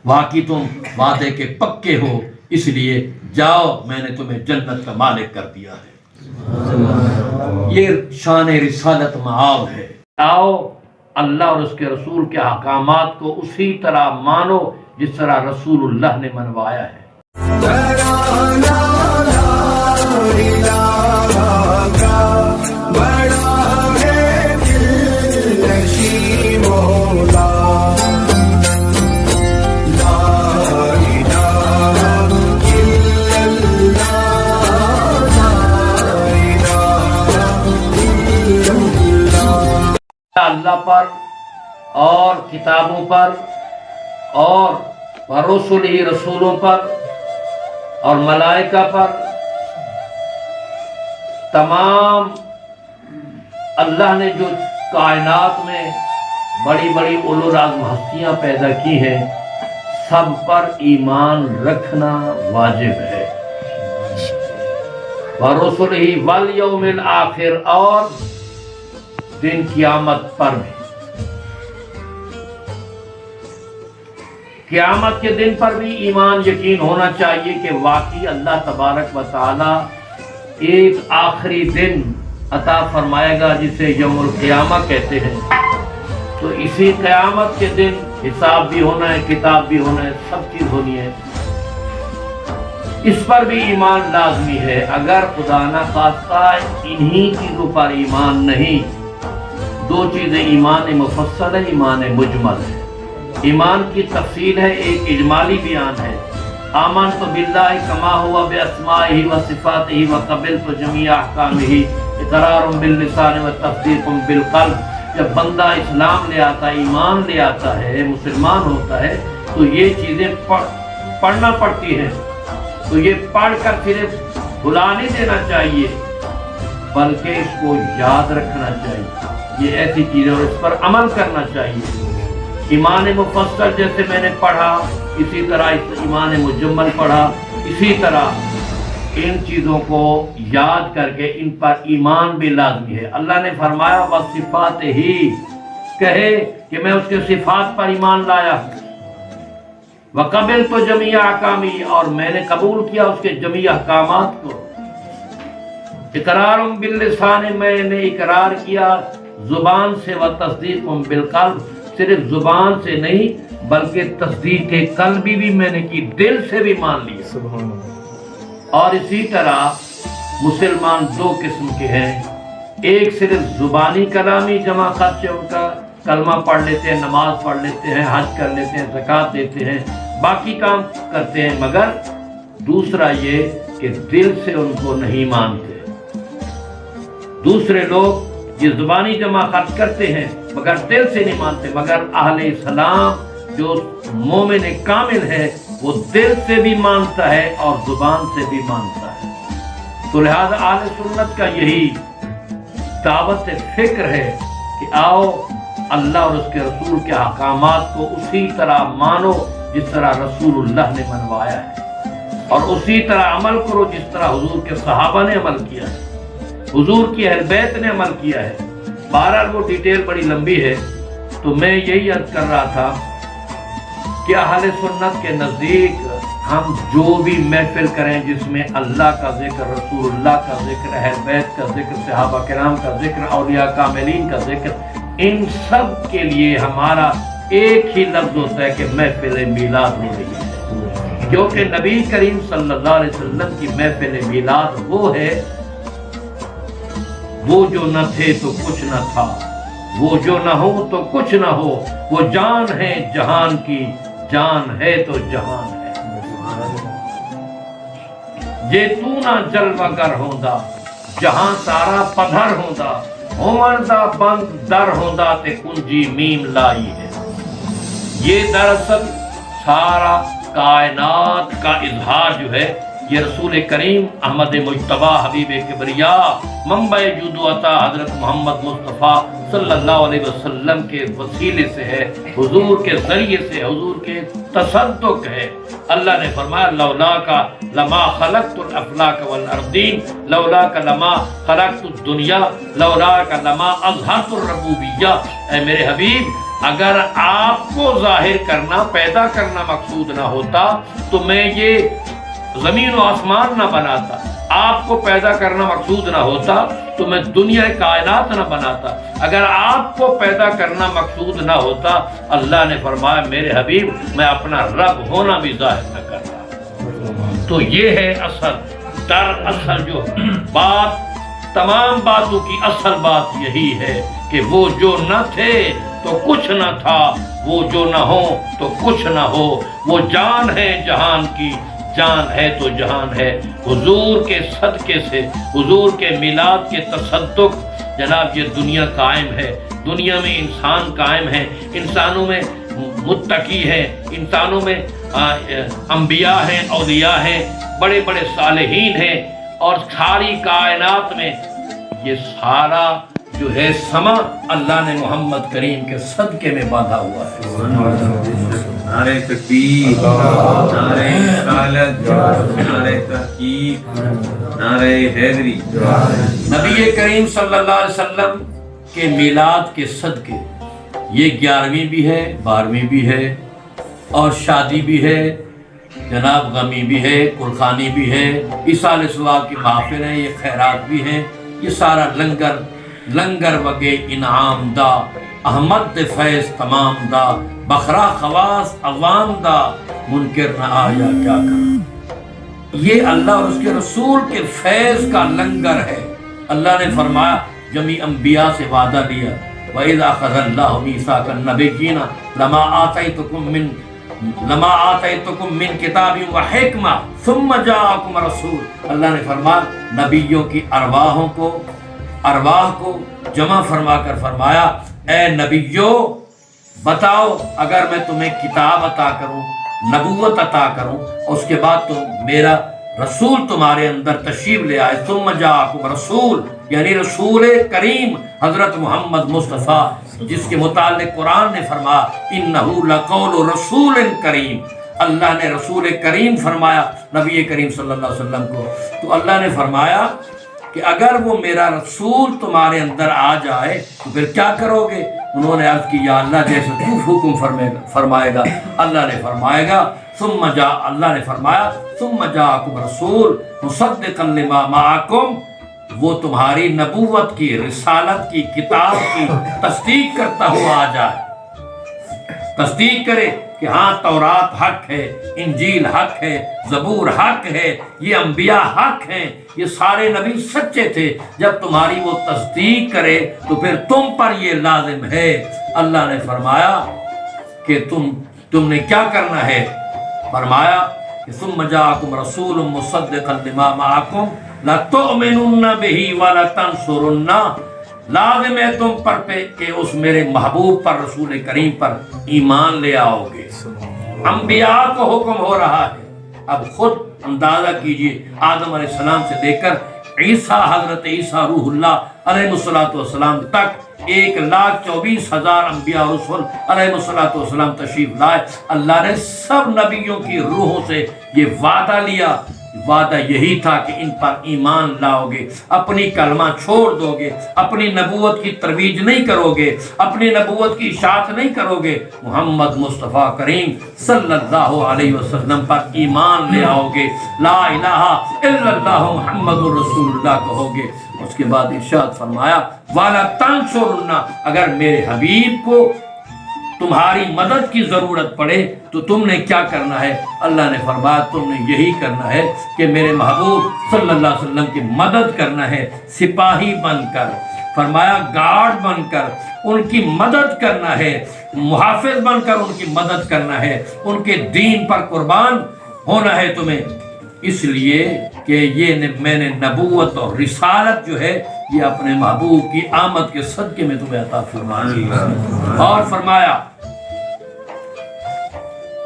واقعی تم وعدے کے پکے ہو، اس لیے جاؤ، میں نے تمہیں جنت کا مالک کر دیا ہے۔ یہ شان رسالت معاب ہے۔ آؤ اللہ اور اس کے رسول کے احکامات کو اسی طرح مانو جس طرح رسول اللہ نے منوایا ہے۔ اللہ پر اور کتابوں پر اور رسول ہی رسولوں پر اور ملائکہ پر، تمام اللہ نے جو کائنات میں بڑی بڑی اولو العزم ہستیاں پیدا کی ہیں، سب پر ایمان رکھنا واجب ہے۔ ورسل ہی والیوم الآخر، اور دن قیامت پر بھی۔ قیامت کے دن پر بھی ایمان یقین ہونا چاہیے کہ واقعی اللہ تبارک و تعالی ایک آخری دن عطا فرمائے گا جسے یوم القیامہ کہتے ہیں۔ تو اسی قیامت کے دن حساب بھی ہونا ہے، کتاب بھی ہونا ہے، سب چیز ہونی ہے۔ اس پر بھی ایمان لازمی ہے۔ اگر خدا نہ خواستہ انہی چیزوں پر ایمان نہیں، دو چیزیں ایمان مفصل ہے، ایمان مجمل ہے۔ ایمان کی تفصیل ہے، ایک اجمالی بیان ہے، آمنت باللہ کما ہوا باسمائہ و صفاتہ و قبلت جمیع احکامہ اقرار باللسان و تصدیق بالقلب۔ جب بندہ اسلام لے آتا ہے، ایمان لے آتا ہے، مسلمان ہوتا ہے، تو یہ چیزیں پڑھنا پڑتی ہیں۔ تو یہ پڑھ کر صرف بھلا نہیں دینا چاہیے، بلکہ اس کو یاد رکھنا چاہیے۔ یہ ایسی چیزیں اور اس پر عمل کرنا چاہیے۔ ایمان مفصل جیسے میں نے پڑھا، اسی طرح ایمان مجمل پڑھا، اسی طرح ان چیزوں کو یاد کر کے ان پر ایمان بھی لازمی ہے۔ اللہ نے فرمایا وصفات ہی، کہے کہ میں اس کے صفات پر ایمان لایا، وقبلت جمیع احکامی، اور میں نے قبول کیا اس کے جمیع احکامات کو، اقرار باللسان، میں نے اقرار کیا زبان سے، و تصدیق بالقلب، صرف زبان سے نہیں بلکہ تصدیق قلبی بھی میں نے کی، دل سے بھی مان لیا۔ سبحان اللہ۔ اور اسی طرح مسلمان دو قسم کے ہیں، ایک صرف زبانی کلامی جمع خط سے ان کا کلمہ پڑھ لیتے ہیں، نماز پڑھ لیتے ہیں، حج کر لیتے ہیں، زکوٰۃ دیتے ہیں، باقی کام کرتے ہیں، مگر دوسرا یہ کہ دل سے ان کو نہیں مانتے۔ دوسرے لوگ یہ زبانی جمع خط کرتے ہیں مگر دل سے نہیں مانتے، مگر اہل اسلام جو مومن کامل ہے وہ دل سے بھی مانتا ہے اور زبان سے بھی مانتا ہے۔ تو لہذا اہل سنت کا یہی دعوت فکر ہے کہ آؤ اللہ اور اس کے رسول کے احکامات کو اسی طرح مانو جس طرح رسول اللہ نے منوایا ہے، اور اسی طرح عمل کرو جس طرح حضور کے صحابہ نے عمل کیا ہے، حضور کی اہل بیت نے عمل کیا ہے۔ بہرحال وہ ڈیٹیل بڑی لمبی ہے، تو میں یہی عرض کر رہا تھا کہ اہل سنت کے نزدیک ہم جو بھی محفل کریں جس میں اللہ کا ذکر، رسول اللہ کا ذکر، اہل بیت کا ذکر، صحابہ کرام کا ذکر، اولیاء کاملین کا ذکر، ان سب کے لیے ہمارا ایک ہی لفظ ہوتا ہے کہ محفل میلاد ہو رہی ہے، کیونکہ نبی کریم صلی اللہ علیہ وسلم کی محفل میلاد وہ ہے، وہ جو نہ تھے تو کچھ نہ تھا، وہ جو نہ ہو تو کچھ نہ ہو، وہ جان ہے جہان کی، جان ہے تو جہان ہے۔ جے تو نہ جلوہ گر ہوندا، جہاں سارا پدھر ہوندا، ہومردہ بند در ہوندا تے کنجی میم لائی ہے۔ یہ دراصل سارا کائنات کا اظہار جو ہے یہ رسول کریم احمد مجتبیٰ حبیب کبریاء منبع جود و عطا حضرت محمد مصطفیٰ صلی اللہ علیہ وسلم کے وسیلے سے ہے، حضور کے ذریعے سے، حضور کے تصدق ہے۔ اللہ نے فرمایا لولا کا لما خلقت الافلاک والارضین، لولا کا لما خلقت الدنیا، لولا کا لما اظہرت الربوبیہ۔ اے میرے حبیب، اگر آپ کو ظاہر کرنا پیدا کرنا مقصود نہ ہوتا تو میں یہ زمین و آسمان نہ بناتا، آپ کو پیدا کرنا مقصود نہ ہوتا تو میں دنیا کائنات نہ بناتا، اگر آپ کو پیدا کرنا مقصود نہ ہوتا اللہ نے فرمایا میرے حبیب میں اپنا رب ہونا بھی ظاہر نہ کرتا۔ تو یہ ہے اصل دراصل جو بات، تمام باتوں کی اصل بات یہی ہے کہ وہ جو نہ تھے تو کچھ نہ تھا، وہ جو نہ ہو تو کچھ نہ ہو، وہ جان ہے جہان کی، جان ہے تو جہان ہے۔ حضور کے صدقے سے، حضور کے میلاد کے تصدق جناب یہ دنیا قائم ہے، دنیا میں انسان قائم ہے، انسانوں میں متقی ہے، انسانوں میں انبیاء ہیں، اولیاء ہیں، بڑے بڑے صالحین ہیں، اور ساری کائنات میں یہ سارا جو ہے سما اللہ نے محمد کریم کے صدقے میں باندھا ہوا ہے۔ نعرہ تکبیر، نعرہ رسالت، نعرہ تحقیق، نعرہ حیدری۔ نبی کریم صلی اللہ علیہ وسلم کے میلاد کے صدقے یہ 11ویں بھی ہے، 12ویں بھی ہے، اور شادی بھی ہے جناب، غمی بھی ہے، قرخانی بھی ہے، ایصال ثواب کی محافل ہیں، یہ خیرات بھی ہیں، یہ سارا لنگر وگے انعام دا، احمد فیض تمام دا، بخرا خواص عوام دا، منکر نہ آیا کیا کرا۔ یہ اللہ اور اس کے رسول کے فیض کا لنگر ہے۔ اللہ نے فرمایا جمی انبیاء سے وعدہ لیا، وَإِذْ أَخَذَ اللَّهُ مِيثَاقَ النَّبِيِّينَ لَمَا آتَيْتُكُم مِّن كِتَابٍ وَحِكْمَةٍ ثُمَّ جَاءَكُمْ رَسُولٌ۔ اللہ نے فرمایا نبیوں کی ارواح کو جمع فرما کر فرمایا اے نبیو بتاؤ، اگر میں تمہیں کتاب عطا کروں، نبوت عطا کروں، اس کے بعد تم میرا رسول تمہارے اندر تشریف لے آئے، ثم جاءکم رسول یعنی رسول کریم حضرت محمد مصطفیٰ، جس کے متعلق قرآن نے فرمایا انہ لقول رسول کریم، اللہ نے رسول کریم فرمایا نبی کریم صلی اللہ علیہ وسلم کو۔ تو اللہ نے فرمایا کہ اگر وہ میرا رسول تمہارے اندر آ جائے تو پھر کیا کرو گے؟ انہوں نے عرض کی یا اللہ جیسے تو حکم فرمائے گا۔ اللہ نے فرمائے گا اللہ نے فرمایا ثم جاءکم رسول مصدقا لما معکم، وہ تمہاری نبوت کی، رسالت کی، کتاب کی تصدیق کرتا ہوا آ جائے، تصدیق کرے کہ ہاں تورات حق ہے، انجیل حق ہے، زبور حق ہے، یہ انبیاء حق ہیں، یہ سارے نبی سچے تھے۔ جب تمہاری وہ تصدیق کرے تو پھر تم پر یہ لازم ہے۔ اللہ نے فرمایا کہ تم نے کیا کرنا ہے؟ فرمایا کہ ثم جاءکم رسول مصدقا لما معکم لتؤمنن به ولتنصرن، لازم ہے تم پر پہ کہ اس میرے محبوب پر، رسول کریم پر ایمان لے آؤ گے۔ انبیاء کو حکم ہو رہا ہے، اب خود اندازہ کیجئے آدم علیہ السلام سے لے کر عیسیٰ، حضرت عیسیٰ روح اللہ علیہ السلام تک 1,24,000 انبیاء اور رسول علیہ السلام تشریف لائے۔ اللہ نے سب نبیوں کی روحوں سے یہ وعدہ لیا، وعدہ یہی تھا کہ ان پر ایمان لاؤ گے، اپنی کلمہ چھوڑ دو گے، اپنی نبوت کی ترویج نہیں کرو گے، اپنی نبوت کی اشاعت نہیں کرو گے، محمد مصطفیٰ کریم صلی اللہ علیہ وسلم پر ایمان لے آؤ گے، لا الہ الا اللہ محمد رسول اللہ کہو گے۔ اس کے بعد ارشاد فرمایا والا تنصرن، اگر میرے حبیب کو تمہاری مدد کی ضرورت پڑے تو تم نے کیا کرنا ہے؟ اللہ نے فرمایا تم نے یہی کرنا ہے کہ میرے محبوب صلی اللہ علیہ وسلم کی مدد کرنا ہے، سپاہی بن کر، فرمایا گارڈ بن کر ان کی مدد کرنا ہے، محافظ بن کر ان کی مدد کرنا ہے، ان کے دین پر قربان ہونا ہے تمہیں، اس لیے کہ یہ میں نے نبوت اور رسالت جو ہے یہ اپنے محبوب کی آمد کے صدقے میں تمہیں عطا فرمائی۔ اور فرمایا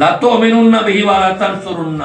لا تؤمنن به ولا تنصرن،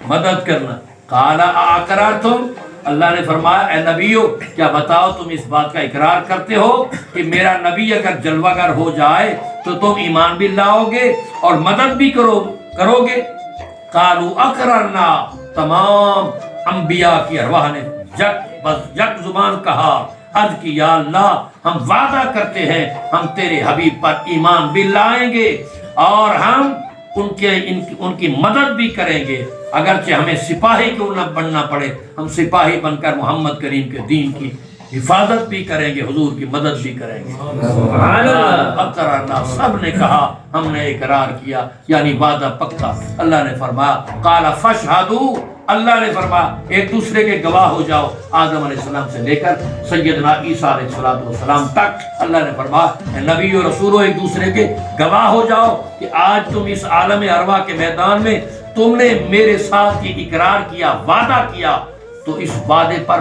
مدد کرنا۔ قال اقررتم، اللہ نے فرمایا اے نبیو کیا بتاؤ تم اس بات کا اقرار کرتے ہو کہ میرا نبی اگر جلوہ گر ہو جائے تو تم ایمان بھی لاؤ گے اور مدد بھی کرو گے؟ قالوا اقررنا، تمام انبیاء کی ارواح نے یک زبان کہا عرض کی یا اللہ ہم وعدہ کرتے ہیں ہم تیرے حبیب پر ایمان بھی لائیں گے اور ہم ان کی مدد بھی کریں گے، اگرچہ ہمیں سپاہی کیوں نہ بننا پڑے، ہم سپاہی بن کر محمد کریم کے دین کی حفاظت بھی کریں گے، حضور کی مدد بھی کریں گے۔ اقررنا، سب نے کہا ہم نے اقرار کیا، یعنی وعدہ پکا۔ اللہ نے فرمایا قال فاشہدوا، اللہ نے فرمایا ایک دوسرے کے گواہ ہو جاؤ، آدم علیہ السلام سے لے کر سیدنا عیسیٰ علیہ السلام تک اللہ نے فرمایا اے نبی و رسولوں ایک دوسرے کے گواہ ہو جاؤ کہ آج تم اس عالم ارواح کے میدان میں تم نے میرے ساتھ یہ اقرار کیا، وعدہ کیا، تو اس وعدے پر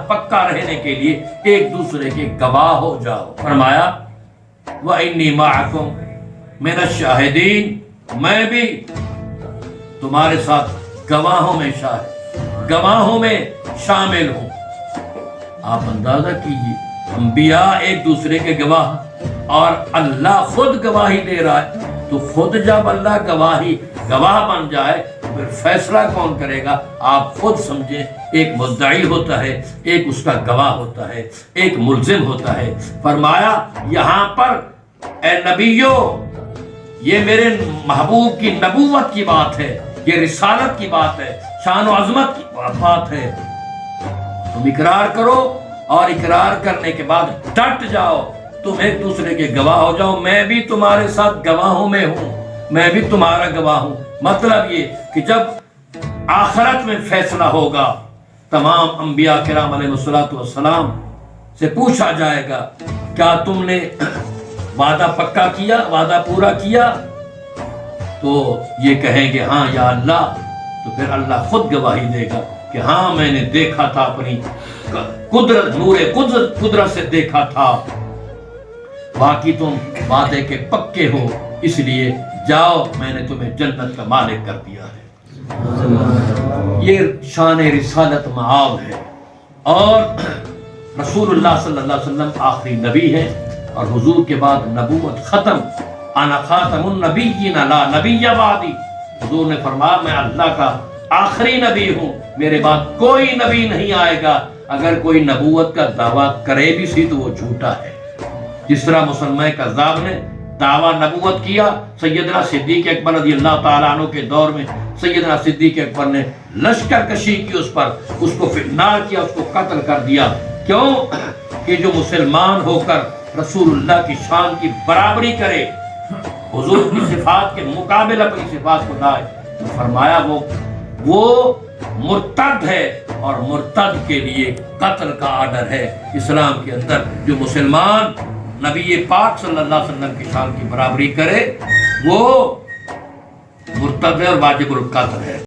پکا رہنے کے لیے ایک دوسرے کے گواہ ہو جاؤ۔ فرمایا وَإِنِّي مَعَكُمْ مِنَ الشَّاهِدِينَ، میں بھی تمہارے ساتھ گواہوں میں شامل ہوں۔ آپ اندازہ کیجئے انبیاء ایک دوسرے کے گواہ اور اللہ خود گواہی دے رہا ہے، تو خود جب اللہ گواہ بن جائے پھر فیصلہ کون کرے گا؟ آپ خود سمجھیں، ایک مدعی ہوتا ہے، ایک اس کا گواہ ہوتا ہے، ایک ملزم ہوتا ہے۔ فرمایا یہاں پر اے نبیو، یہ میرے محبوب کی نبوت کی بات ہے، یہ رسالت کی بات ہے، شان و عظمت کی بات ہے۔ تم اقرار کرو اور اقرار کرنے کے بعد ڈٹ جاؤ، تم ایک دوسرے کے گواہ ہو جاؤ، میں بھی تمہارے ساتھ گواہوں میں ہوں، میں بھی تمہارا گواہ ہوں۔ مطلب یہ کہ جب آخرت میں فیصلہ ہوگا تمام انبیاء کرام علیہ السلام سے پوچھا جائے گا کیا تم نے وعدہ پکا کیا، وعدہ پورا کیا؟ تو یہ کہیں گے ہاں یا اللہ، تو پھر اللہ خود گواہی دے گا کہ ہاں میں نے دیکھا تھا، اپنی قدرت، نور قدرت سے دیکھا تھا، باقی تم وعدے کے پکے ہو، اس لیے جاؤ میں نے تمہیں جنت کا مالک کر دیا ہے۔ یہ شان رسالت معاب ہے، اور رسول اللہ صلی اللہ علیہ وسلم آخری نبی ہے، اور حضور کے بعد نبوت ختم۔ انا خاتم النبیین لا نبی بعدی، حضور نے فرمایا میں اللہ کا آخری نبی ہوں، میرے بعد کوئی نبی نہیں آئے گا، اگر کوئی نبوت کا دعویٰ کرے بھی سی تو وہ جھوٹا ہے۔ جس طرح مسلمہ کذاب نے دعویٰ نبوت کیا، سیدنا صدیق اکبر رضی اللہ تعالیٰ عنہ کے دور میں سیدنا صدیق اکبر نے لشکر کشی کی اس پر، اس کو فنار کیا، اس کو قتل کر دیا۔ کیوں کہ جو مسلمان ہو کر رسول اللہ کی شان کی برابری کرے، حضور کی صفات کے مقابل اپنی صفات کو لائے، تو فرمایا وہ مرتد ہے، اور مرتد کے لیے قتل کا آرڈر ہے اسلام کے اندر۔ جو مسلمان نبی پاک صلی اللہ علیہ وسلم کی شان کی برابری کرے وہ مرتد ہے اور واجب القتل ہے۔